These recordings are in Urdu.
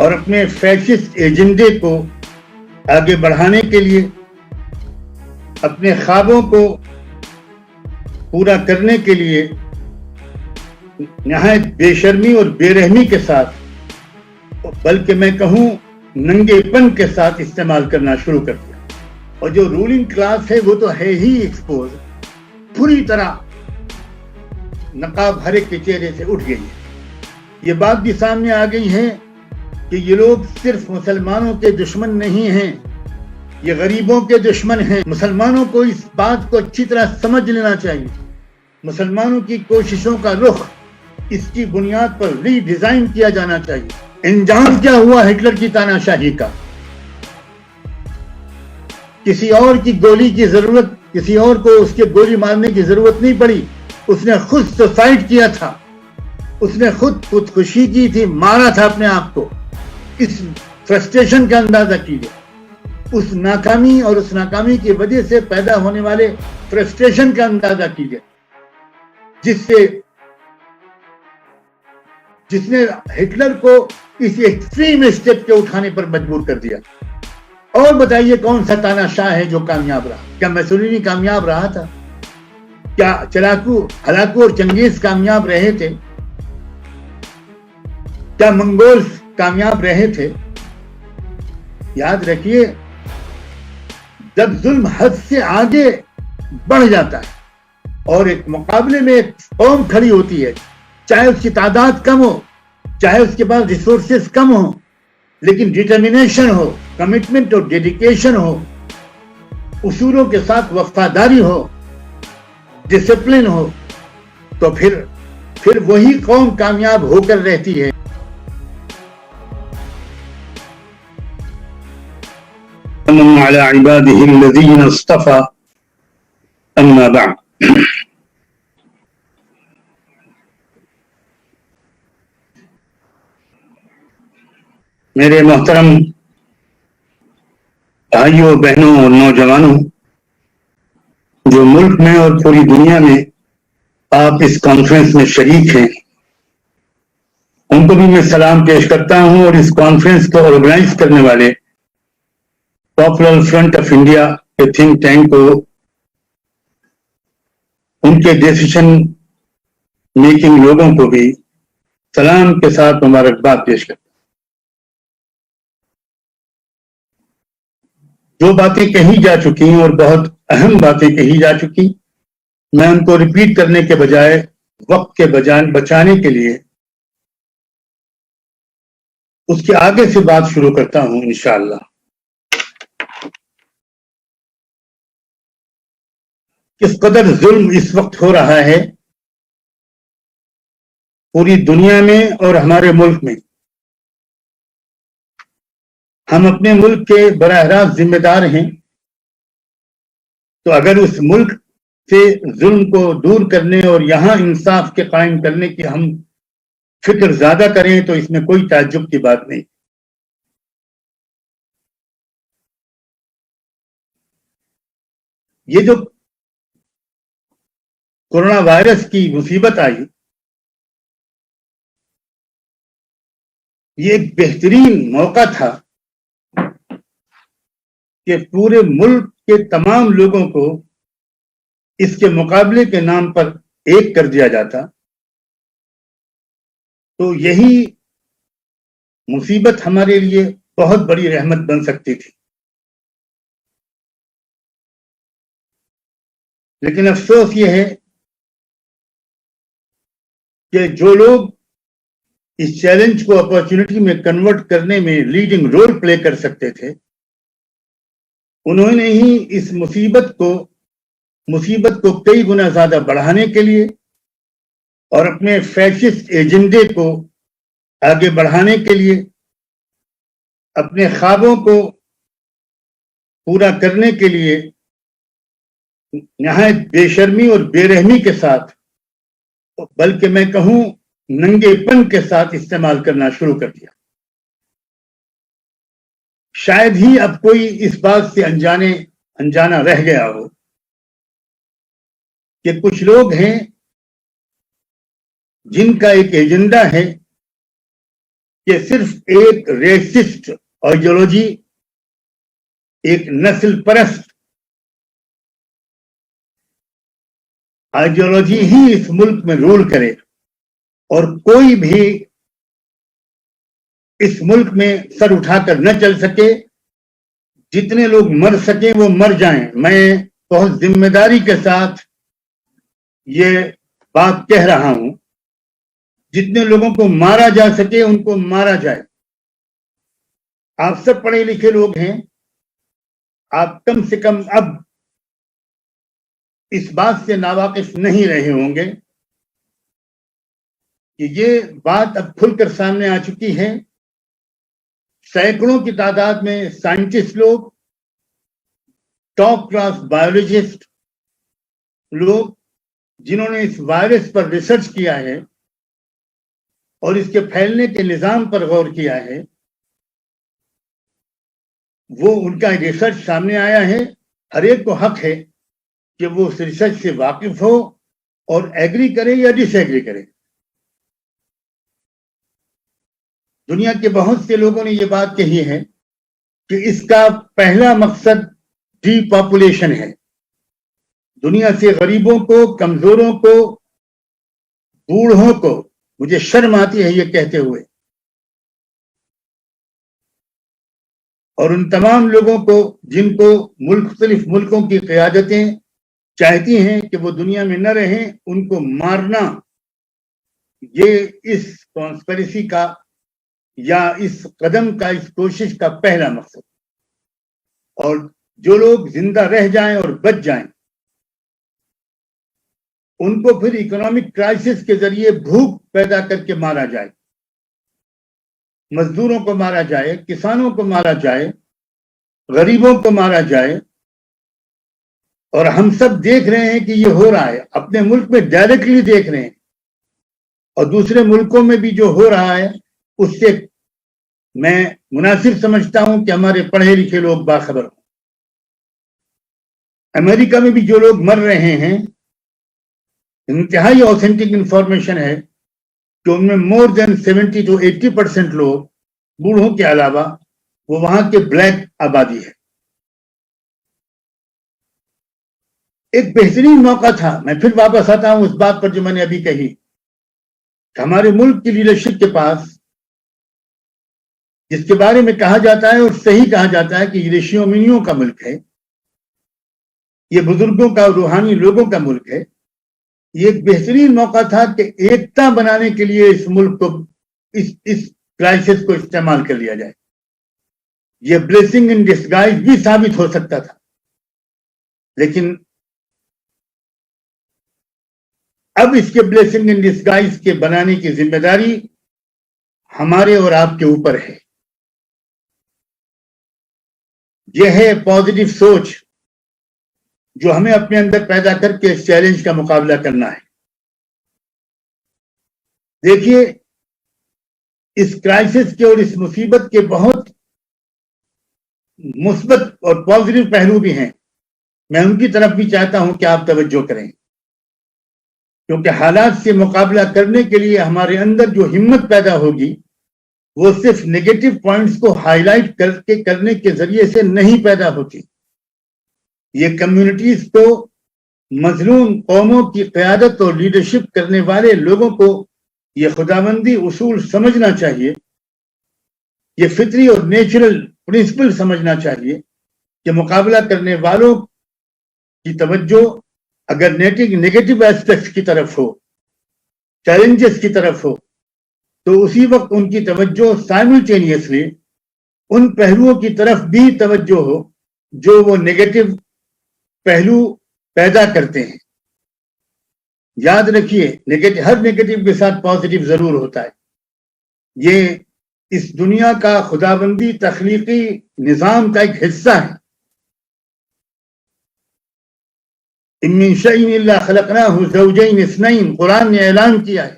اور اپنے فیشسٹ ایجنڈے کو آگے بڑھانے کے لیے، اپنے خوابوں کو پورا کرنے کے لیے نہایت بے شرمی اور بے رحمی کے ساتھ، بلکہ میں کہوں ننگے پن کے ساتھ استعمال کرنا شروع کر دیا۔ اور جو رولنگ کلاس ہے وہ تو ہے ہی ایکسپوز، پوری طرح نقاب ہر ایک کے چہرے سے اٹھ گئی ہے۔ یہ بات بھی سامنے آ گئی ہے کہ یہ لوگ صرف مسلمانوں کے دشمن نہیں ہیں، یہ غریبوں کے دشمن ہیں۔ مسلمانوں کو اس بات کو اچھی طرح سمجھ لینا چاہیے۔ مسلمانوں کی کوششوں کا رخ اس کی بنیاد پر ری ڈیزائن کیا جانا چاہیے۔ انجام کیا ہوا ہٹلر کی تاناشاہی کا؟ کسی اور کی گولی کی ضرورت، کسی اور کو اس کے گولی مارنے کی ضرورت نہیں پڑی، اس نے خود سوسائڈ کیا تھا، اس نے خودکشی کی تھی، مارا تھا اپنے آپ کو۔ اس فرسٹریشن کا اندازہ کیجیے، اس ناکامی اور اس ناکامی کی وجہ سے پیدا ہونے والے فرسٹریشن کا اندازہ کیجیے، جس نے ہٹلر کو اس ایکسٹریم اسٹیپ کے اٹھانے پر مجبور کر دیا۔ اور بتائیے کون سا تاناشاہ ہے جو کامیاب رہا؟ کیا میسولینی کامیاب رہا تھا؟ کیا ہلاکو اور چنگیز کامیاب رہے تھے؟ کیا منگولز کامیاب رہے تھے؟ یاد رکھیے، جب ظلم حد سے آگے بڑھ جاتا ہے اور ایک مقابلے میں ایک قوم کھڑی ہوتی ہے، چاہے اس کی تعداد کم ہو، چاہے اس کے پاس ریسورسز کم ہو، لیکن ڈٹرمنیشن ہو، کمٹمنٹ اور ڈیڈیکیشن ہو، اصولوں کے ساتھ وفاداری ہو، ڈسپلن ہو، تو پھر وہی قوم کامیاب ہو کر رہتی ہے۔ على عباده الذين اصطفى اما بعد۔ میرے محترم بھائیوں، بہنوں اور نوجوانوں، جو ملک میں اور پوری دنیا میں آپ اس کانفرنس میں شریک ہیں، ان کو بھی میں سلام پیش کرتا ہوں، اور اس کانفرنس کو آرگنائز کرنے والے پاپولر فرنٹ آف انڈیا کے تھنک ٹینک کو، ان کے ڈیسیشن میکنگ لوگوں کو بھی سلام کے ساتھ مبارکباد پیش کرتا ہوں۔ جو باتیں کہی جا چکی ہیں اور بہت اہم باتیں کہی جا چکی، میں ان کو ریپیٹ کرنے کے بجائے وقت کے بچانے کے لیے اس کے آگے سے بات شروع کرتا ہوں انشاءاللہ۔ کس قدر ظلم اس وقت ہو رہا ہے پوری دنیا میں اور ہمارے ملک میں، ہم اپنے ملک کے براہ راست ذمہ دار ہیں، تو اگر اس ملک سے ظلم کو دور کرنے اور یہاں انصاف کے قائم کرنے کی ہم فکر زیادہ کریں تو اس میں کوئی تعجب کی بات نہیں۔ یہ جو کورونا وائرس کی مصیبت آئی، یہ ایک بہترین موقع تھا کہ پورے ملک کے تمام لوگوں کو اس کے مقابلے کے نام پر ایک کر دیا جاتا، تو یہی مصیبت ہمارے لیے بہت بڑی رحمت بن سکتی تھی۔ لیکن افسوس یہ ہے کہ جو لوگ اس چیلنج کو اپارچونٹی میں کنورٹ کرنے میں لیڈنگ رول پلے کر سکتے تھے، انہوں نے ہی اس مصیبت کو کئی گنا زیادہ بڑھانے کے لیے اور اپنے فیشسٹ ایجنڈے کو آگے بڑھانے کے لیے، اپنے خوابوں کو پورا کرنے کے لیے نہایت بے شرمی اور بے رحمی کے ساتھ، بلکہ میں کہوں ننگے پن کے ساتھ استعمال کرنا شروع کر دیا۔ شاید ہی اب کوئی اس بات سے انجانا رہ گیا ہو کہ کچھ لوگ ہیں جن کا ایک ایجنڈا ہے کہ صرف ایک ریسسٹ آئیڈیالوجی، ایک نسل پرست آئیڈیالوجی ہی اس ملک میں رول کرے اور کوئی بھی اس ملک میں سر اٹھا کر نہ چل سکے. جتنے لوگ مر سکیں وہ مر جائیں. میں بہت ذمہ داری کے ساتھ یہ بات کہہ رہا ہوں. جتنے لوگوں کو مارا جا سکے ان کو مارا جائے. آپ سب پڑھے لکھے لوگ ہیں، آپ کم سے کم اب اس بات سے ناواقف نہیں رہے ہوں گے کہ یہ بات اب کھل کر سامنے آ چکی ہے. سینکڑوں کی تعداد میں سائنٹسٹ لوگ، ٹاپ کلاس بایولوجسٹ لوگ جنہوں نے اس وائرس پر ریسرچ کیا ہے اور اس کے پھیلنے کے نظام پر غور کیا ہے، وہ ان کا ریسرچ سامنے آیا ہے. ہر ایک کو حق ہے کہ وہ اس ریسرچ سے واقف ہو اور ایگری کرے یا ڈس ایگری کرے. دنیا کے بہت سے لوگوں نے یہ بات کہی ہے کہ اس کا پہلا مقصد ڈی پاپولیشن ہے. دنیا سے غریبوں کو، کمزوروں کو، بوڑھوں کو، مجھے شرم آتی ہے یہ کہتے ہوئے، اور ان تمام لوگوں کو جن کو مختلف ملکوں کی قیادتیں چاہتی ہیں کہ وہ دنیا میں نہ رہیں، ان کو مارنا، یہ اس کانسپریسی کا یا اس قدم کا، اس کوشش کا پہلا مقصد. اور جو لوگ زندہ رہ جائیں اور بچ جائیں ان کو پھر اکنامک کرائسس کے ذریعے بھوک پیدا کر کے مارا جائے. مزدوروں کو مارا جائے، کسانوں کو مارا جائے، غریبوں کو مارا جائے. اور ہم سب دیکھ رہے ہیں کہ یہ ہو رہا ہے. اپنے ملک میں ڈائریکٹلی دیکھ رہے ہیں اور دوسرے ملکوں میں بھی جو ہو رہا ہے اس سے میں مناسب سمجھتا ہوں کہ ہمارے پڑھے لکھے لوگ باخبر ہوں. امریکہ میں بھی جو لوگ مر رہے ہیں، انتہائی اوتھینٹک انفارمیشن ہے کہ ان میں مور دین 70 to 80% لوگ، بوڑھوں کے علاوہ، وہ وہاں کے بلیک آبادی ہے. ایک بہترین موقع تھا. میں پھر واپس آتا ہوں اس بات پر جو میں نے ابھی کہی کہ ہمارے ملک کی لیڈرشپ کے پاس، جس کے بارے میں کہا جاتا ہے اور صحیح کہا جاتا ہے کہ یہ رشیوں منیوں کا ملک ہے، یہ بزرگوں کا، روحانی لوگوں کا ملک ہے. یہ ایک بہترین موقع تھا کہ ایکتا بنانے کے لیے اس ملک کو، اس کرائسس کو استعمال کر لیا جائے. یہ بلیسنگ ان ڈسگائز بھی ثابت ہو سکتا تھا، لیکن اب اس کے بلیسنگ ان ڈسگائز کے بنانے کی ذمہ داری ہمارے اور آپ کے اوپر ہے. یہ ہے پازیٹو سوچ جو ہمیں اپنے اندر پیدا کر کے اس چیلنج کا مقابلہ کرنا ہے. دیکھیے، اس کرائسس کے اور اس مصیبت کے بہت مثبت اور پازیٹو پہلو بھی ہیں. میں ان کی طرف بھی چاہتا ہوں کہ آپ توجہ کریں، کیونکہ حالات سے مقابلہ کرنے کے لیے ہمارے اندر جو ہمت پیدا ہوگی وہ صرف نیگیٹو پوائنٹس کو ہائی لائٹ کرنے کے ذریعے سے نہیں پیدا ہوتی. یہ کمیونٹیز کو، مظلوم قوموں کی قیادت اور لیڈرشپ کرنے والے لوگوں کو یہ خداوندی اصول سمجھنا چاہیے، یہ فطری اور نیچرل پرنسپل سمجھنا چاہیے کہ مقابلہ کرنے والوں کی توجہ اگر نیگیٹو ایسپیکٹس کی طرف ہو، چیلنجز کی طرف ہو، تو اسی وقت ان کی توجہ سائملٹینیسلی ان پہلوؤں کی طرف بھی توجہ ہو جو وہ نیگیٹو پہلو پیدا کرتے ہیں. یاد رکھیے، ہر نیگیٹو کے ساتھ پازیٹو ضرور ہوتا ہے. یہ اس دنیا کا خداوندی تخلیقی نظام کا ایک حصہ ہے. ان من شیء الا خلقناه زوجین اثنین، قرآن نے اعلان کیا ہے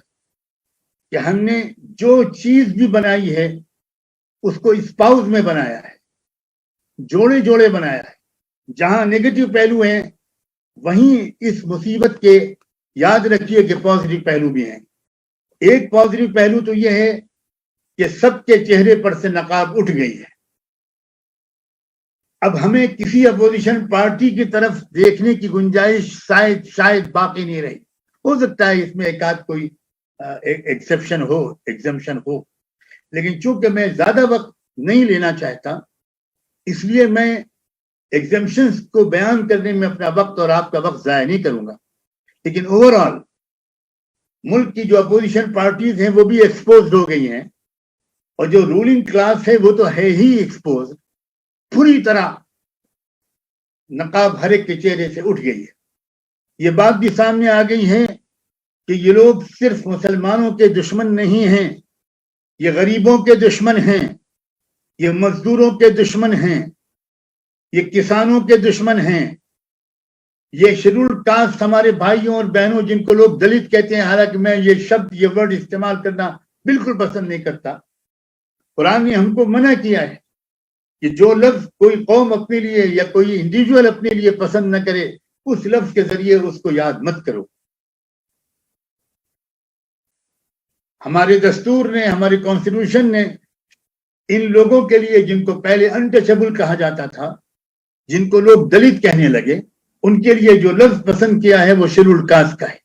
کہ ہم نے جو چیز بھی بنائی ہے اس کو اسپاؤز میں بنایا ہے، جوڑے جوڑے بنایا ہے. جہاں نیگیٹو پہلو ہیں وہیں اس مصیبت کے یاد رکھیے کہ پازیٹو پہلو بھی ہیں. ایک پازیٹو پہلو تو یہ ہے کہ سب کے چہرے پر سے نقاب اٹھ گئی ہے. اب ہمیں کسی اپوزیشن پارٹی کی طرف دیکھنے کی گنجائش شاید باقی نہیں رہی. ہو سکتا ہے اس میں ایک آدھ کوئی ایکسیپشن ہو, ایگزمپشن ہو, لیکن چونکہ میں زیادہ وقت نہیں لینا چاہتا اس لیے میں ایگزمپشنز کو بیان کرنے میں اپنا وقت اور آپ کا وقت ضائع نہیں کروں گا. لیکن اوور آل ملک کی جو اپوزیشن پارٹیز ہیں وہ بھی ایکسپوزڈ ہو گئی ہیں, اور جو رولنگ کلاس ہے وہ تو ہے ہی ایکسپوز, پوری طرح نقاب ہر ایک کے چہرے سے اٹھ گئی ہے. یہ بات بھی سامنے آ گئی ہے کہ یہ لوگ صرف مسلمانوں کے دشمن نہیں ہیں, یہ غریبوں کے دشمن ہیں, یہ مزدوروں کے دشمن ہیں, یہ کسانوں کے دشمن ہیں, یہ شیڈولڈ کاسٹ ہمارے بھائیوں اور بہنوں جن کو لوگ دلت کہتے ہیں, حالانکہ میں یہ شبد یہ ورڈ استعمال کرنا بالکل پسند نہیں کرتا. قرآن نے ہم کو منع کیا ہے کہ جو لفظ کوئی قوم اپنے لیے یا کوئی انڈیویجول اپنے لیے پسند نہ کرے اس لفظ کے ذریعے اس کو یاد مت کرو. ہمارے دستور نے, ہماری کانسٹیٹیوشن نے ان لوگوں کے لیے جن کو پہلے انٹچبل کہا جاتا تھا, جن کو لوگ دلت کہنے لگے, ان کے لیے جو لفظ پسند کیا ہے وہ شیڈولڈ کاسٹ کا ہے.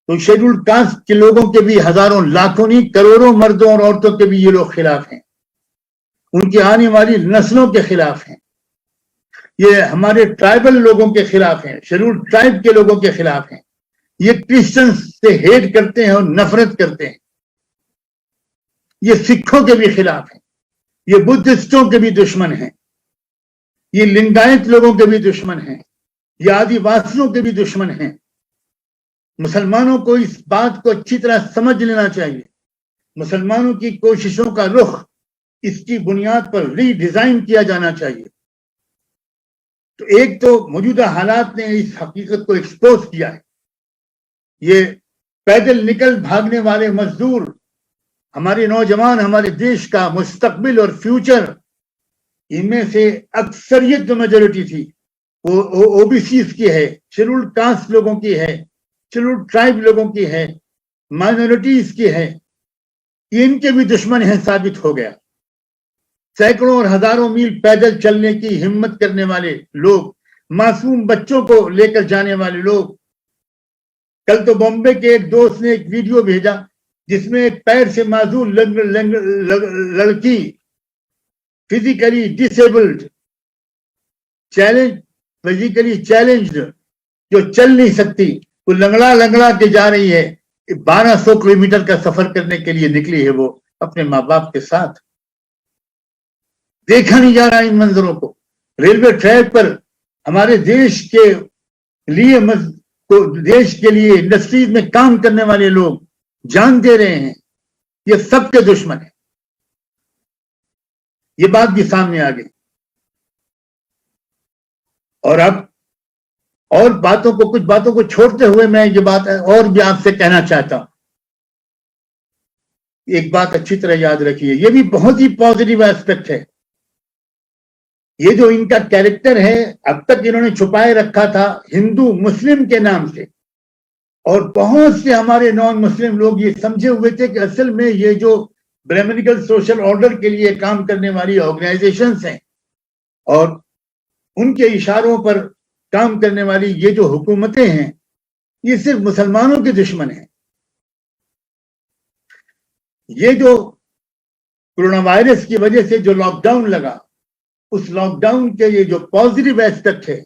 تو شیڈولڈ کاسٹ کے لوگوں کے بھی ہزاروں لاکھوں نہیں کروڑوں مردوں اور عورتوں کے بھی یہ لوگ خلاف ہیں, ان کی آنے والی نسلوں کے خلاف ہیں, یہ ہمارے ٹرائبل لوگوں کے خلاف ہیں, شیڈولڈ ٹرائب کے لوگوں کے خلاف ہیں, یہ کرسچنز سے ہیٹ کرتے ہیں اور نفرت کرتے ہیں, یہ سکھوں کے بھی خلاف ہیں, یہ بدھسٹوں کے بھی دشمن ہیں, یہ لنگایت لوگوں کے بھی دشمن ہیں, یہ آدی واسیوں کے بھی دشمن ہیں. مسلمانوں کو اس بات کو اچھی طرح سمجھ لینا چاہیے. مسلمانوں کی کوششوں کا رخ اس کی بنیاد پر ری ڈیزائن کیا جانا چاہیے. تو ایک تو موجودہ حالات نے اس حقیقت کو ایکسپوز کیا ہے. یہ پیدل نکل بھاگنے والے مزدور, ہمارے نوجوان, ہمارے دیش کا مستقبل اور فیوچر, ان میں سے اکثریت جو میجورٹی تھی وہ او بی سیز کی ہے, شیڈولڈ کاسٹ لوگوں کی ہے, شیڈولڈ ٹرائب لوگوں کی ہے, مائنورٹیز کی ہے, ان کے بھی دشمن ہیں ثابت ہو گیا. سینکڑوں اور ہزاروں میل پیدل چلنے کی ہمت کرنے والے لوگ, معصوم بچوں کو لے کر جانے والے لوگ. کل تو بامبے کے ایک دوست نے ایک ویڈیو بھیجا جس میں ایک پیر سے معذور لڑکی, فزیکلی ڈسیبلڈ, فزیکلی چیلنجڈ, جو چل نہیں سکتی, وہ لنگڑا کے جا رہی ہے. 1200 کلومیٹر کا سفر کرنے کے لیے نکلی ہے وہ اپنے ماں باپ کے ساتھ. دیکھا نہیں جا رہا ان منظروں کو. ریلوے ٹریک پر ہمارے دیش کے لیے انڈسٹریز میں کام کرنے والے لوگ جان دے رہے ہیں. یہ سب کے دشمن ہیں. یہ بات بھی سامنے آ گئی. اور اب اور کچھ باتوں کو چھوڑتے ہوئے میں یہ بات اور بھی آپ سے کہنا چاہتا ہوں. ایک بات اچھی طرح یاد رکھیے, یہ بھی بہت ہی پازیٹیو ایسپیکٹ ہے. یہ جو ان کا کیریکٹر ہے اب تک انہوں نے چھپائے رکھا تھا ہندو مسلم کے نام سے, اور بہت سے ہمارے نان مسلم لوگ یہ سمجھے ہوئے تھے کہ اصل میں یہ جو برہمنیکل سوشل آرڈر کے لیے کام کرنے والی آرگنائزیشنز ہیں اور ان کے اشاروں پر کام کرنے والی یہ جو حکومتیں ہیں, یہ صرف مسلمانوں کے دشمن ہیں. یہ جو کورونا وائرس کی وجہ سے جو لاک ڈاؤن لگا, اس لاک ڈاؤن کے یہ جو پازیٹیو ایسپیکٹ ہے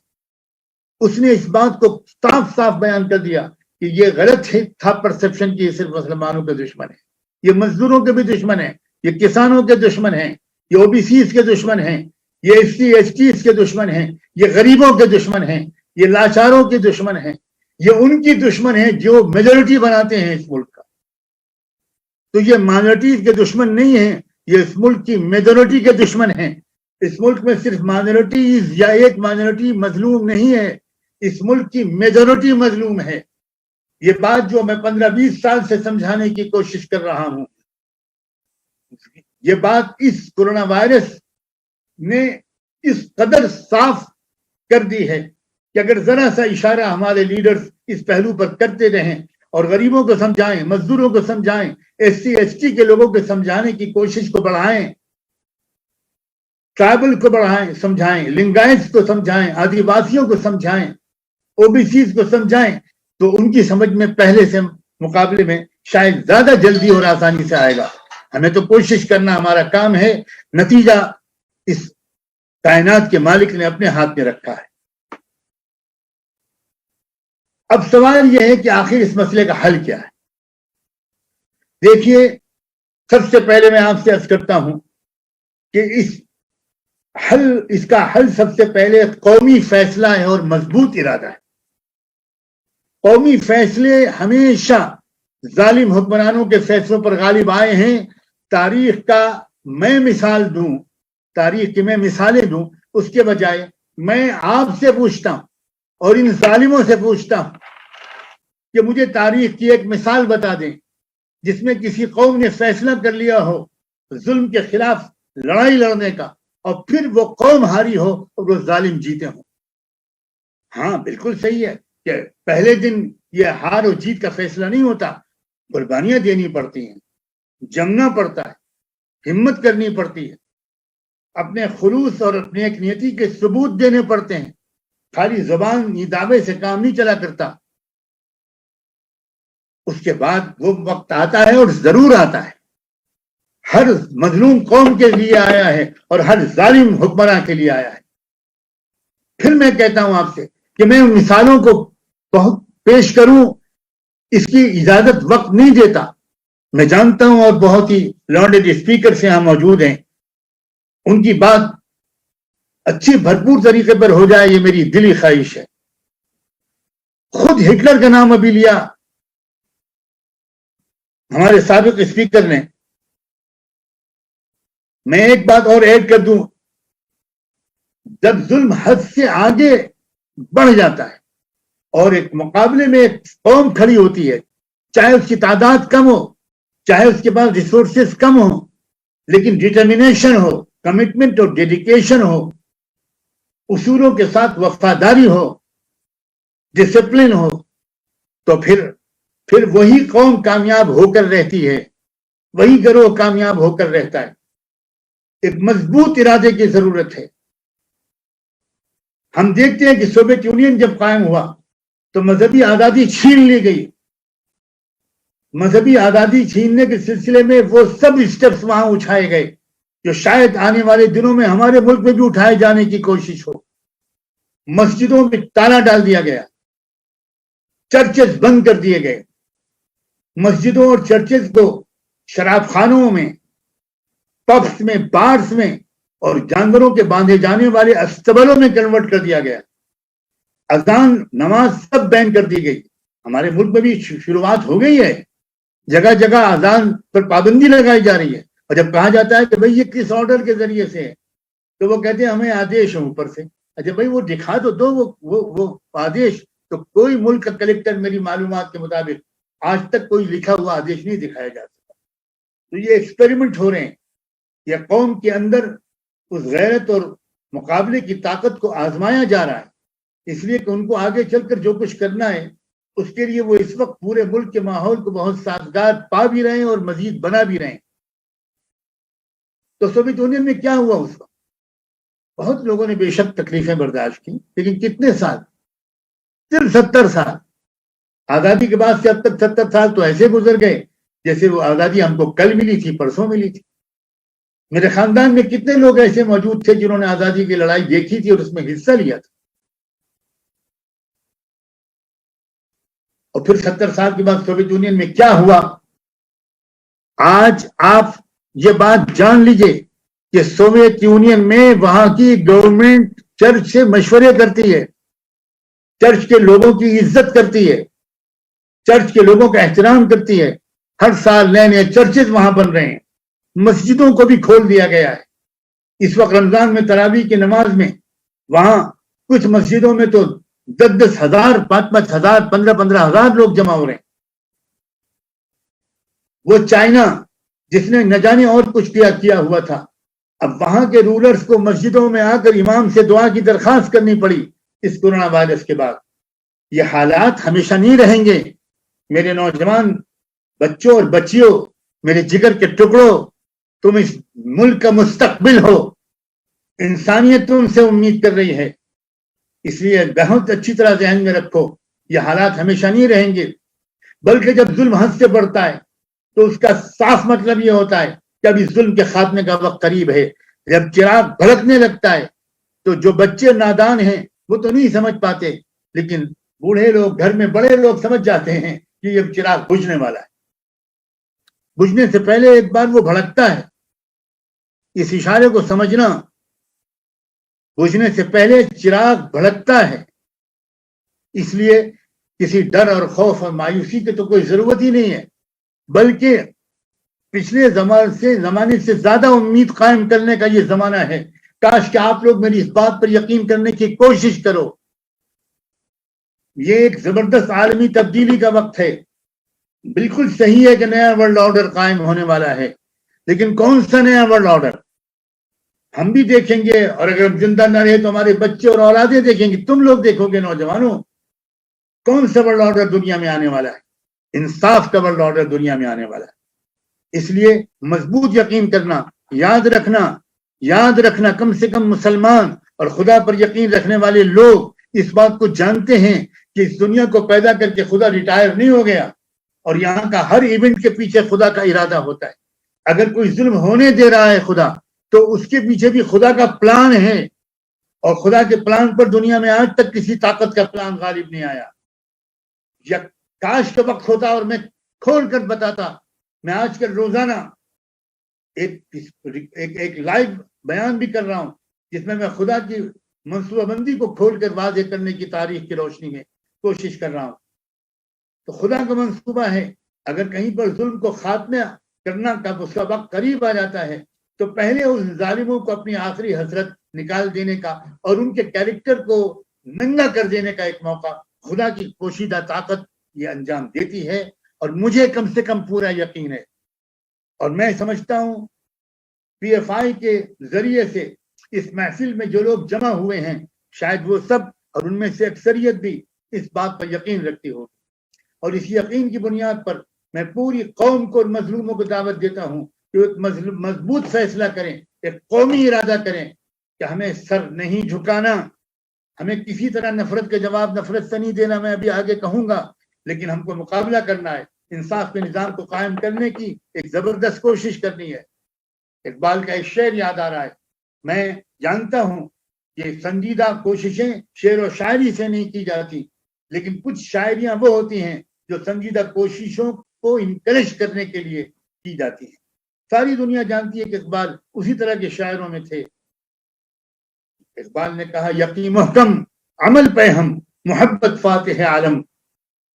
اس نے اس بات کو صاف بیان کر دیا کہ یہ غلط تھا پرسپشن کی یہ صرف مسلمانوں کے دشمن ہے. یہ مزدوروں کے بھی دشمن ہیں, یہ کسانوں کے دشمن ہیں, یہ او بی سیز کے دشمن ہیں, یہ ایس سی ایس ٹیز کے دشمن ہیں, یہ غریبوں کے دشمن ہیں, یہ لاچاروں کے دشمن ہیں, یہ ان کی دشمن ہیں جو میجورٹی بناتے ہیں اس ملک کا. تو یہ مائنورٹیز کے دشمن نہیں ہیں, یہ اس ملک کی میجورٹی کے دشمن ہیں. اس ملک میں صرف مائنورٹیز یا ایک مائنورٹی مظلوم نہیں ہے, اس ملک کی میجورٹی مظلوم ہے. یہ بات جو میں 15-20 سال سے سمجھانے کی کوشش کر رہا ہوں, یہ بات اس کورونا وائرس نے اس قدر صاف کر دی ہے کہ اگر ذرا سا اشارہ ہمارے لیڈرز اس پہلو پر کرتے رہیں اور غریبوں کو سمجھائیں, مزدوروں کو سمجھائیں, SC ST کے لوگوں کو سمجھانے کی کوشش کو بڑھائیں, ٹرائبل کو بڑھائیں, سمجھائیں, لنگائٹس کو سمجھائیں, آدیواسیوں کو سمجھائیں, OBCs کو سمجھائیں, تو ان کی سمجھ میں پہلے سے مقابلے میں شاید زیادہ جلدی اور آسانی سے آئے گا. ہمیں تو کوشش کرنا ہمارا کام ہے, نتیجہ اس کائنات کے مالک نے اپنے ہاتھ میں رکھا ہے. اب سوال یہ ہے کہ آخر اس مسئلے کا حل کیا ہے؟ دیکھیے, سب سے پہلے میں آپ سے عرض کرتا ہوں کہ اس کا حل سب سے پہلے قومی فیصلہ ہے اور مضبوط ارادہ ہے. قومی فیصلے ہمیشہ ظالم حکمرانوں کے فیصلوں پر غالب آئے ہیں. تاریخ کا میں مثال دوں, تاریخ کی میں مثالیں دوں, اس کے بجائے میں آپ سے پوچھتا ہوں اور ان ظالموں سے پوچھتا ہوں کہ مجھے تاریخ کی ایک مثال بتا دیں جس میں کسی قوم نے فیصلہ کر لیا ہو ظلم کے خلاف لڑائی لڑنے کا, اور پھر وہ قوم ہاری ہو اور وہ ظالم جیتے ہوں. ہاں بالکل صحیح ہے کہ پہلے دن یہ ہار اور جیت کا فیصلہ نہیں ہوتا, قربانیاں دینی پڑتی ہیں, جمنا پڑتا ہے, ہمت کرنی پڑتی ہے, اپنے خلوص اور اپنے ایک نیتی کے ثبوت دینے پڑتے ہیں. خالی زبان یہ دعوے سے کام نہیں چلا کرتا. اس کے بعد وہ وقت آتا ہے اور ضرور آتا ہے, ہر مظلوم قوم کے لیے آیا ہے اور ہر ظالم حکمراں کے لیے آیا ہے. پھر میں کہتا ہوں آپ سے کہ میں ان مثالوں کو بہت پیش کروں, اس کی اجازت وقت نہیں دیتا. میں جانتا ہوں اور بہت ہی لارڈڈ اسپیکرز یہاں موجود ہیں, ان کی بات اچھی بھرپور طریقے پر ہو جائے, یہ میری دلی خواہش ہے. خود ہٹلر کا نام ابھی لیا ہمارے سابق اسپیکر نے. میں ایک بات اور ایڈ کر دوں, جب ظلم حد سے آگے بڑھ جاتا ہے اور ایک مقابلے میں ایک قوم کھڑی ہوتی ہے, چاہے اس کی تعداد کم ہو, چاہے اس کے پاس ریسورسز کم ہو, لیکن ڈٹرمنیشن ہو, کمٹمنٹ اور ڈیڈیکیشن ہو, اصولوں کے ساتھ وفاداری ہو, ڈسپلن ہو, تو پھر وہی قوم کامیاب ہو کر رہتی ہے, وہی گروہ کامیاب ہو کر رہتا ہے. ایک مضبوط ارادے کی ضرورت ہے. ہم دیکھتے ہیں کہ سوویت یونین جب قائم ہوا تو مذہبی آزادی چھین لی گئی. مذہبی آزادی چھیننے کے سلسلے میں وہ سب اسٹیپس وہاں اٹھائے گئے جو شاید آنے والے دنوں میں ہمارے ملک میں بھی اٹھائے جانے کی کوشش ہو. مسجدوں میں تالا ڈال دیا گیا, چرچز بند کر دیے گئے, مسجدوں اور چرچز کو شراب خانوں میں, پبس میں, بارز میں اور جانوروں کے باندھے جانے والے استبلوں میں کنورٹ کر دیا گیا. اذان, نماز سب بین کر دی گئی. ہمارے ملک میں بھی شروعات ہو گئی ہے, جگہ جگہ اذان پر پابندی لگائی جا رہی ہے. اور جب کہا جاتا ہے کہ بھئی یہ کس آرڈر کے ذریعے سے ہے, تو وہ کہتے ہیں ہمیں آدیش ہے اوپر سے. اچھا بھئی وہ دکھا تو دو وہ آدیش. تو کوئی ملک کا کلیکٹر میری معلومات کے مطابق آج تک کوئی لکھا ہوا آدیش نہیں دکھایا جا سکتا. تو یہ ایکسپیریمنٹ ہو رہے ہیں. یہ قوم کے اندر اس غیرت اور مقابلے کی طاقت کو آزمایا جا رہا ہے, اس لیے کہ ان کو آگے چل کر جو کچھ کرنا ہے اس کے لیے وہ اس وقت پورے ملک کے ماحول کو بہت سازگار پا بھی رہے ہیں اور مزید بنا بھی رہے ہیں. تو سوویت یونین میں کیا ہوا اس وقت؟ بہت لوگوں نے بے شک تکلیفیں برداشت کی, لیکن کتنے سال؟ صرف 70 سال. آزادی کے بعد سے اب تک 70 سال تو ایسے گزر گئے جیسے وہ آزادی ہم کو کل ملی تھی, پرسوں ملی تھی. میرے خاندان میں کتنے لوگ ایسے موجود تھے جنہوں نے آزادی کی لڑائی دیکھی تھی اور اس میں حصہ لیا تھا. اور پھر 70 سال کے بعد سوویت یونین میں کیا ہوا؟ آج آپ یہ بات جان لیجئے کہ سوویت یونین میں وہاں کی گورنمنٹ چرچ سے مشورے کرتی ہے, چرچ کے لوگوں کی عزت کرتی ہے, چرچ کے لوگوں کا احترام کرتی ہے. ہر سال نئے نئے چرچز وہاں بن رہے ہیں, مسجدوں کو بھی کھول دیا گیا ہے. اس وقت رمضان میں تراویح کی نماز میں وہاں کچھ مسجدوں میں تو 10-10 ہزار, 5-5 ہزار, 15-15 ہزار لوگ جمع ہو رہے ہیں. وہ چائنا جس نے نہ جانے اور کچھ کیا ہوا تھا, اب وہاں کے رولرز کو مسجدوں میں آ کر امام سے دعا کی درخواست کرنی پڑی اس کورونا وائرس کے بعد. یہ حالات ہمیشہ نہیں رہیں گے. میرے نوجوان بچوں اور بچیوں، میرے جگر کے ٹکڑوں، تم اس ملک کا مستقبل ہو، انسانیت تم سے امید کر رہی ہے، اس لیے بہت اچھی طرح ذہن میں رکھو یہ حالات ہمیشہ نہیں رہیں گے، بلکہ جب ظلم حد سے بڑھتا ہے تو اس کا صاف مطلب یہ ہوتا ہے کہ ابھی ظلم کے خاتمے کا وقت قریب ہے۔ جب چراغ بھڑکنے لگتا ہے تو جو بچے نادان ہیں وہ تو نہیں سمجھ پاتے، لیکن بوڑھے لوگ، گھر میں بڑے لوگ سمجھ جاتے ہیں کہ یہ چراغ بجھنے والا ہے۔ بجھنے سے پہلے ایک بار وہ بھڑکتا ہے، اس اشارے کو سمجھنا، بجھنے سے پہلے چراغ بھڑکتا ہے، اس لیے کسی ڈر اور خوف اور مایوسی کی تو کوئی ضرورت ہی نہیں ہے، بلکہ پچھلے زمانے سے زیادہ امید قائم کرنے کا یہ زمانہ ہے۔ کاش کہ آپ لوگ میری اس بات پر یقین کرنے کی کوشش کرو، یہ ایک زبردست عالمی تبدیلی کا وقت ہے۔ بالکل صحیح ہے کہ نیا ورلڈ آرڈر قائم ہونے والا ہے، لیکن کون سا نیا ورلڈ آرڈر؟ ہم بھی دیکھیں گے، اور اگر ہم زندہ نہ رہے تو ہمارے بچے اور اولادیں دیکھیں گے، تم لوگ دیکھو گے نوجوانوں، کون سا ورلڈ آرڈر دنیا میں آنے والا ہے؟ انصاف کا ورلڈ آرڈر دنیا میں آنے والا ہے۔ اس لیے مضبوط یقین کرنا، یاد رکھنا کم سے کم مسلمان اور خدا پر یقین رکھنے والے لوگ اس بات کو جانتے ہیں کہ اس دنیا کو پیدا کر کے خدا ریٹائر نہیں ہو گیا، اور یہاں کا ہر ایونٹ کے پیچھے خدا کا ارادہ ہوتا ہے۔ اگر کوئی ظلم ہونے دے رہا ہے خدا، تو اس کے پیچھے بھی خدا کا پلان ہے، اور خدا کے پلان پر دنیا میں آج تک کسی طاقت کا پلان غالب نہیں آیا۔ یا کاش کا وقت ہوتا اور میں کھول کر بتاتا، میں آج کل روزانہ ایک لائیو بیان بھی کر رہا ہوں جس میں خدا کی منصوبہ بندی کو کھول کر واضح کرنے کی تاریخ کی روشنی میں کوشش کر رہا ہوں۔ تو خدا کا منصوبہ ہے، اگر کہیں پر ظلم کو خاتمہ کرنا کا اس کا وقت قریب آ جاتا ہے تو پہلے اس ظالموں کو اپنی آخری حسرت نکال دینے کا اور ان کے کیریکٹر کو ننگا کر دینے کا ایک موقع خدا کی پوشیدہ طاقت یہ انجام دیتی ہے، اور مجھے کم سے کم پورا یقین ہے، اور میں سمجھتا ہوں پی ایف آئی کے ذریعے سے اس محفل میں جو لوگ جمع ہوئے ہیں شاید وہ سب، اور ان میں سے اکثریت بھی اس بات پر یقین رکھتی ہوگی، اور اس یقین کی بنیاد پر میں پوری قوم کو اور مظلوموں کو دعوت دیتا ہوں کہ ایک مضبوط فیصلہ کریں، ایک قومی ارادہ کریں کہ ہمیں سر نہیں جھکانا، ہمیں کسی طرح نفرت کے جواب نفرت سے نہیں دینا، میں ابھی آگے کہوں گا، لیکن ہم کو مقابلہ کرنا ہے، انصاف کے نظام کو قائم کرنے کی ایک زبردست کوشش کرنی ہے۔ اقبال کا ایک شعر یاد آ رہا ہے، میں جانتا ہوں کہ سنجیدہ کوششیں شعر و شاعری سے نہیں کی جاتی، لیکن کچھ شاعریاں وہ ہوتی ہیں جو سنجیدہ کوششوں کو انکریج کرنے کے لیے کی جاتی ہیں۔ ساری دنیا جانتی ہے کہ اقبال اسی طرح کے شاعروں میں تھے۔ اقبال نے کہا، یقین محکم عمل پہ ہم محبت فاتح عالم،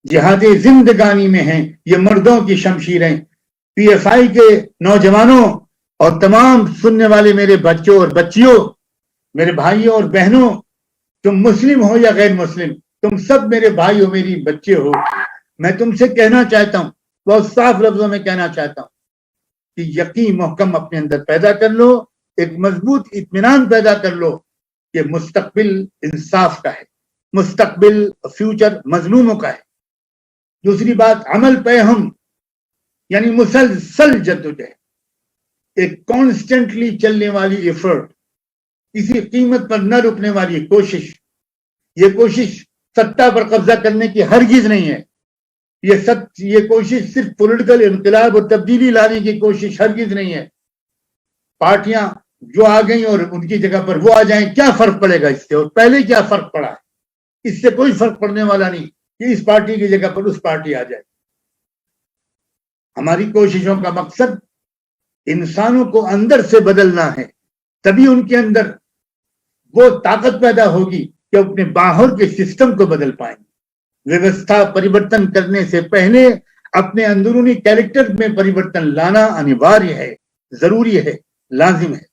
جہاد زندگانی میں ہیں یہ مردوں کی شمشیریں۔ پی ایف آئی کے نوجوانوں اور تمام سننے والے میرے بچوں اور بچیوں، میرے بھائیوں اور بہنوں، تم مسلم ہو یا غیر مسلم، تم سب میرے بھائی ہو، میری بچے ہو، میں تم سے کہنا چاہتا ہوں، بہت صاف لفظوں میں کہنا چاہتا ہوں کہ یقین محکم اپنے اندر پیدا کر لو، ایک مضبوط اطمینان پیدا کر لو کہ مستقبل انصاف کا ہے، مستقبل فیوچر مظلوموں کا ہے۔ دوسری بات، عمل پہ ہم، یعنی مسلسل جدوجہد، ایک کانسٹنٹلی چلنے والی ایفرٹ، کسی قیمت پر نہ رکنے والی کوشش۔ یہ کوشش سطح پر قبضہ کرنے کی ہرگز نہیں ہے، یہ کوشش صرف پولیٹیکل انقلاب اور تبدیلی لانے کی کوشش ہرگز نہیں ہے۔ پارٹیاں جو آ گئیں اور ان کی جگہ پر وہ آ جائیں، کیا فرق پڑے گا اس سے؟ اور پہلے کیا فرق پڑا ہے؟ اس سے کوئی فرق پڑنے والا نہیں کہ اس پارٹی کی جگہ پر اس پارٹی آ جائے۔ ہماری کوششوں کا مقصد انسانوں کو اندر سے بدلنا ہے، تبھی ان کے اندر وہ طاقت پیدا ہوگی کہ اپنے باہر کے سسٹم کو بدل پائیں گے۔ ویوستھا پریورتن کرنے سے پہلے اپنے اندرونی کیریکٹر میں پریورتن لانا انیواریہ ہے، ضروری ہے، لازم ہے۔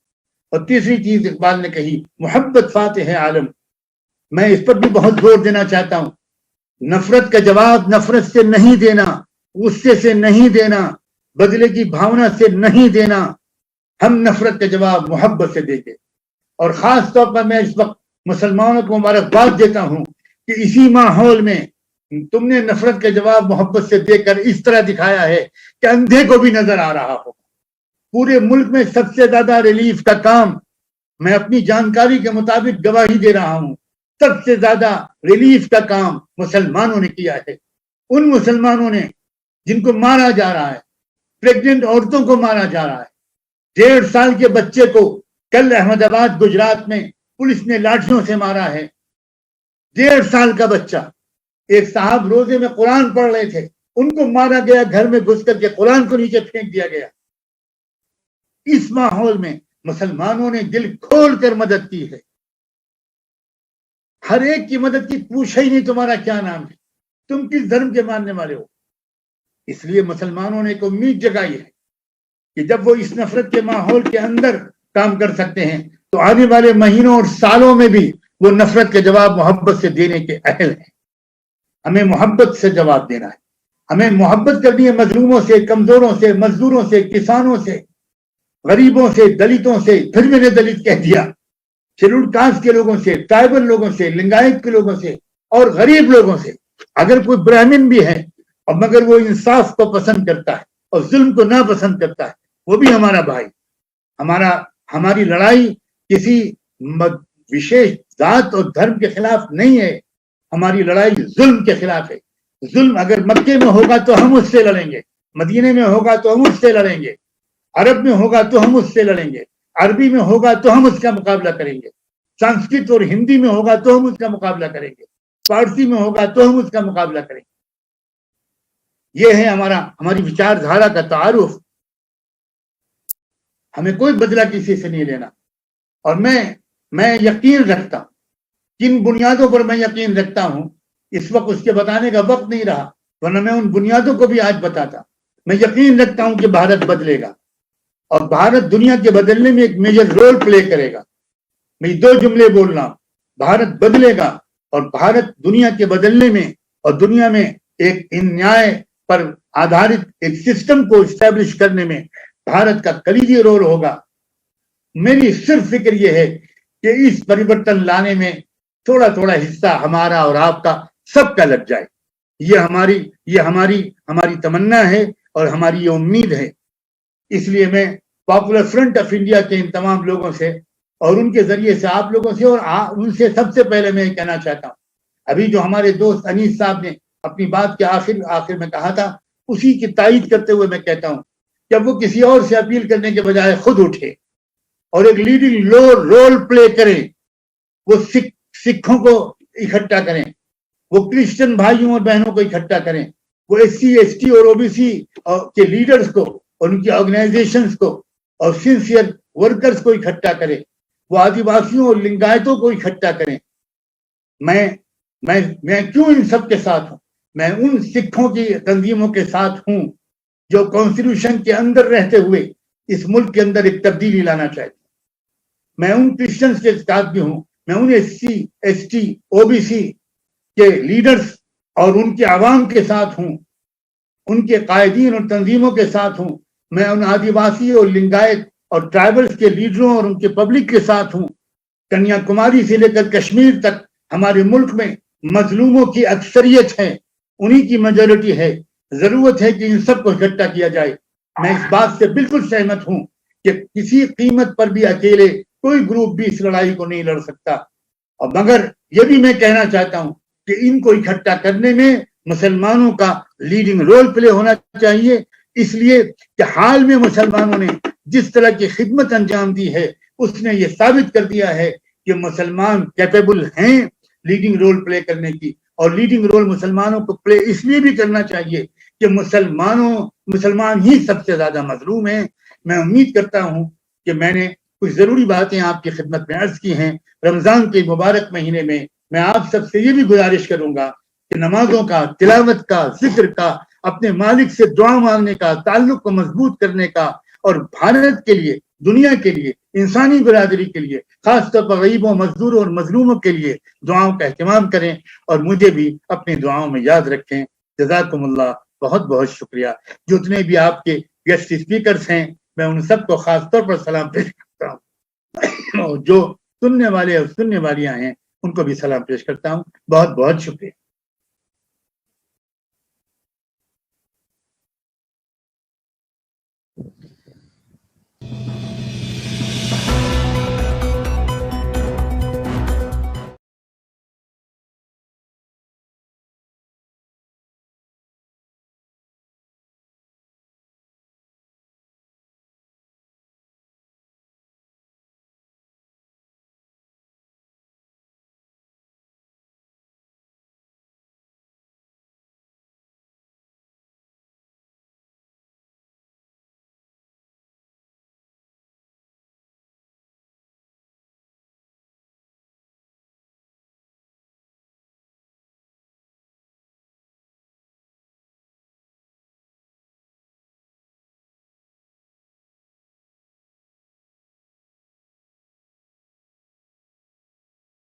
اور تیسری چیز اقبال نے کہی، محبت فاتح عالم، میں اس پر بھی بہت زور دینا چاہتا ہوں۔ نفرت کا جواب نفرت سے نہیں دینا، غصے سے نہیں دینا، بدلے کی بھاونا سے نہیں دینا، ہم نفرت کا جواب محبت سے دیں گے۔ اور خاص طور پر میں اس وقت مسلمانوں کو مبارکباد دیتا ہوں کہ اسی ماحول میں تم نے نفرت کا جواب محبت سے دے کر اس طرح دکھایا ہے کہ اندھے کو بھی نظر آ رہا ہو۔ پورے ملک میں سب سے زیادہ ریلیف کا کام، میں اپنی جانکاری کے مطابق گواہی دے رہا ہوں، سب سے زیادہ ریلیف کا کام مسلمانوں نے کیا ہے۔ ان مسلمانوں نے جن کو مارا جا رہا ہے، پریگننٹ عورتوں کو مارا جا رہا ہے، 1.5 سال کے بچے کو کل احمد آباد گجرات میں پولیس نے لاٹھیوں سے مارا ہے۔ 1.5 سال کا بچہ، ایک صاحب روزے میں قرآن پڑھ رہے تھے، ان کو مارا گیا، گھر میں گھس کر کے قرآن کو نیچے پھینک دیا گیا۔ اس ماحول میں مسلمانوں نے دل کھول کر مدد کی ہے۔ ہر ایک کی مدد کی، پوچھا ہی نہیں تمہارا کیا نام ہے، تم کس دھرم کے ماننے والے ہو۔ اس لیے مسلمانوں نے ایک امید جگائی ہے کہ جب وہ اس نفرت کے ماحول کے اندر کام کر سکتے ہیں تو آنے والے مہینوں اور سالوں میں بھی وہ نفرت کے جواب محبت سے دینے کے اہل ہیں۔ ہمیں محبت سے جواب دینا ہے، ہمیں محبت کرنی ہے مظلوموں سے، کمزوروں سے، مزدوروں سے، کسانوں سے، غریبوں سے، دلتوں سے، پھر میں نے دلت کہہ دیا، شیڈولڈ کاسٹ کے لوگوں سے، ٹرائبل لوگوں سے، لنگایت کے لوگوں سے اور غریب لوگوں سے۔ اگر کوئی برہمن بھی ہے اور مگر وہ انصاف کو پسند کرتا ہے اور ظلم کو ناپسند کرتا ہے، وہ بھی ہمارا بھائی۔ ہماری لڑائی کسی وشیش ذات اور دھرم کے خلاف نہیں ہے، ہماری لڑائی ظلم کے خلاف ہے۔ ظلم اگر مکے میں ہوگا تو ہم اس سے لڑیں گے، مدینے میں ہوگا تو ہم اس سے لڑیں گے، عرب میں ہوگا تو ہم اس سے لڑیں گے، عربی میں ہوگا تو ہم اس کا مقابلہ کریں گے، سنسکرت اور ہندی میں ہوگا تو ہم اس کا مقابلہ کریں گے، فارسی میں ہوگا تو ہم اس کا مقابلہ کریں گے۔ یہ ہے ہماری وچار دھارا کا تعارف۔ ہمیں کوئی بدلہ کسی سے نہیں لینا۔ اور میں یقین رکھتا ہوں، کن بنیادوں پر میں یقین رکھتا ہوں اس وقت اس کے بتانے کا وقت نہیں رہا، ورنہ میں ان بنیادوں کو بھی آج بتاتا۔ میں یقین رکھتا ہوں کہ بھارت بدلے گا اور بھارت دنیا کے بدلنے میں ایک میجر رول پلے کرے گا۔ میں 2 جملے بول رہا ہوں، بھارت بدلے گا اور بھارت دنیا کے بدلنے میں اور دنیا میں ایک انیائے پر آدھارت ایک سسٹم کو اسٹیبلش کرنے میں بھارت کا کلیدی رول ہوگا۔ میری صرف فکر یہ ہے کہ اس پریورتن لانے میں تھوڑا تھوڑا حصہ ہمارا اور آپ کا سب کا لگ جائے۔ یہ ہماری تمنا ہے اور ہماری یہ امید ہے۔ اس لیے میں پاپولر فرنٹ آف انڈیا کے ان تمام لوگوں سے اور ان کے ذریعے سے آپ لوگوں سے اور ان سے سب سے پہلے میں یہ کہنا چاہتا ہوں، ابھی جو ہمارے دوست انیس صاحب نے اپنی بات کے آخر میں کہا تھا، اسی کی تائید کرتے ہوئے میں کہتا ہوں کہ اب وہ کسی اور سے اپیل کرنے کے بجائے خود اٹھے اور ایک لیڈنگ رول پلے کریں۔ وہ سکھوں کو اکٹھا کریں، وہ کرسچن بھائیوں اور بہنوں کو اکٹھا کریں، وہ SC ST اور OBC کے لیڈرز کو اور ان کی آرگنائزیشنز کو اور سنسیئر ورکرز کو اکٹھا کریں، وہ آدیواسیوں اور لنگایتوں کو اکٹھا کریں۔ میں کیوں ان سب کے ساتھ ہوں؟ میں ان سکھوں کی تنظیموں کے ساتھ ہوں جو کانسٹیٹیوشن کے اندر رہتے ہوئے اس ملک کے اندر ایک تبدیلی لانا چاہتے ہیں۔ میں ان کرسچنز کے ساتھ بھی ہوں، میں ان SC ST OBC کے لیڈرز اور ان کے عوام کے ساتھ ہوں، ان کے قائدین اور تنظیموں کے ساتھ ہوں، میں ان آدیواسی اور لنگایت اور ٹرائبلز کے لیڈروں اور ان کے پبلک کے ساتھ ہوں۔ کنیا کماری سے لے کر کشمیر تک ہمارے ملک میں مظلوموں کی اکثریت ہے، انہی کی میجورٹی ہے۔ ضرورت ہے کہ ان سب کو اکٹھا کیا جائے۔ میں اس بات سے بالکل سہمت ہوں کہ کسی قیمت پر بھی اکیلے کوئی گروپ بھی اس لڑائی کو نہیں لڑ سکتا، اور مگر یہ بھی میں کہنا چاہتا ہوں کہ ان کو اکٹھا کرنے میں مسلمانوں کا لیڈنگ رول پلے ہونا چاہیے، اس لیے کہ حال میں مسلمانوں نے جس طرح کی خدمت انجام دی ہے اس نے یہ ثابت کر دیا ہے کہ مسلمان کیپیبل ہیں لیڈنگ رول پلے کرنے کی، اور لیڈنگ رول مسلمانوں کو پلے اس لیے بھی کرنا چاہیے کہ مسلمان ہی سب سے زیادہ مظلوم ہیں۔ میں امید کرتا ہوں کہ میں نے کچھ ضروری باتیں آپ کی خدمت میں عرض کی ہیں۔ رمضان کے مبارک مہینے میں آپ سب سے یہ بھی گزارش کروں گا کہ نمازوں کا، تلاوت کا، ذکر کا، اپنے مالک سے دعا مانگنے کا، تعلق کو مضبوط کرنے کا، اور بھارت کے لیے، دنیا کے لیے، انسانی برادری کے لیے، خاص طور پر غریبوں، مزدوروں اور مظلوموں کے لیے دعاؤں کا اہتمام کریں، اور مجھے بھی اپنی دعاؤں میں یاد رکھیں۔ جزاکم اللہ، بہت بہت شکریہ۔ جتنے بھی آپ کے گیسٹ اسپیکرز ہیں میں ان سب کو خاص طور پر سلام پیش کرتا ہوں، اور جو سننے والے اور سننے والیاں ہیں ان کو بھی سلام پیش کرتا ہوں۔ بہت بہت شکریہ۔